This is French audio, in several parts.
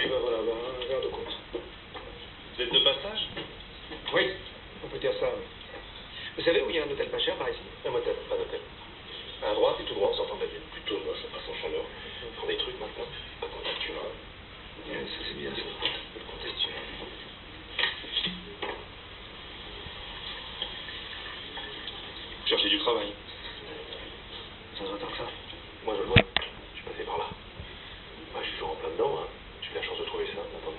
Oui, ben voilà, un verre de compte. Vous êtes de passage? Oui, on peut dire ça. Oui. Vous savez où il y a un hôtel pas cher par ici? Un motel, pas d'hôtel. À droite et tout droit en sortant de la ville. Plutôt moche, ça passe en chaleur. Ils font des trucs maintenant. Pas qu'on a tué. Ça c'est bien ça. Le contextuel. Vous cherchez du travail? Ça se voit tant que ça. Moi je le vois. Je suis passé par là. Moi je suis toujours en plein dedans. Hein. J'ai eu la chance de trouver ça. Attendez.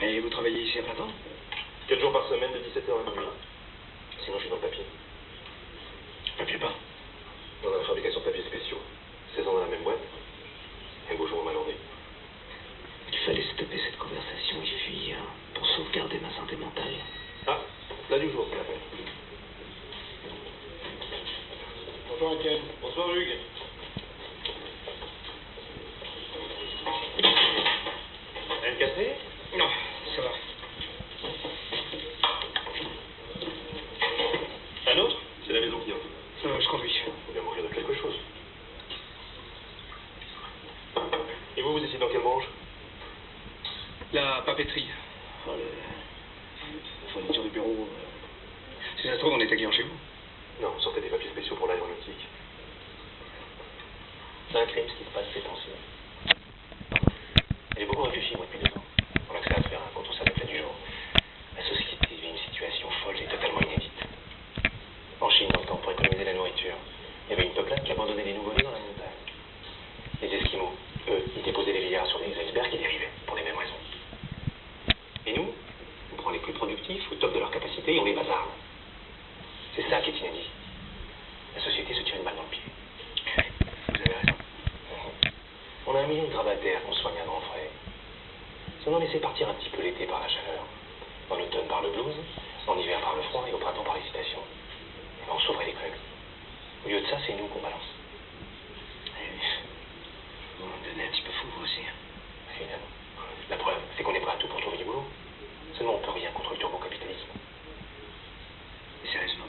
Et vous travaillez ici à plein temps? 4 jours par semaine de 17h à minuit. Sinon je suis dans le papier. Papier pas. Dans la fabrication de papiers spéciaux. 16 ans dans la même boîte. Un beau jour au Malendé. Il fallait stopper cette conversation et fuir pour sauvegarder ma santé mentale. Ah, là du jour, c'est la peine. Bonjour Étienne. Bonsoir Hugues. Rien de cassé? Non, ça va. Un autre? C'est la maison qui offre. Je conduis. Faut bien mourir de quelque chose. Et vous étiez dans quelle branche? La papeterie. Oh, la fourniture de bureau. Si ça se trouve, on est accueillant chez vous. Non, on sortait des papiers spéciaux pour l'aéronautique. C'est un crime ce qui se passe ces temps-ci. J'ai beaucoup réfléchi, moi, depuis 2 ans. On a que ça à faire hein, contre ça fait du jour. La société vit une situation folle et totalement inédite. En Chine, dans le temps, pour économiser la nourriture, il y avait une peuplade qui abandonnait les nouveau-nés dans la montagne. Les Esquimaux, eux, ils déposaient les liards sur des icebergs qui dérivaient, pour les mêmes raisons. Et nous, on prend les plus productifs, au top de leur capacité, et on les bazarde. C'est ça qui est inédit. La société se tire une balle dans le pied. Vous avez raison. On a 1 million de grabataires qu'on soigne à grands frais. Si on en laissait partir un petit peu l'été par la chaleur, en automne par le blues, en hiver par le froid et au printemps par l'excitation, eh ben on sauverait l'économie. Au lieu de ça, c'est nous qu'on balance. Vous me donnez un petit peu fou, vous aussi. Finalement. La preuve, c'est qu'on est prêt à tout pour trouver du boulot. Seulement, on peut rien contre le turbo-capitalisme. Et sérieusement.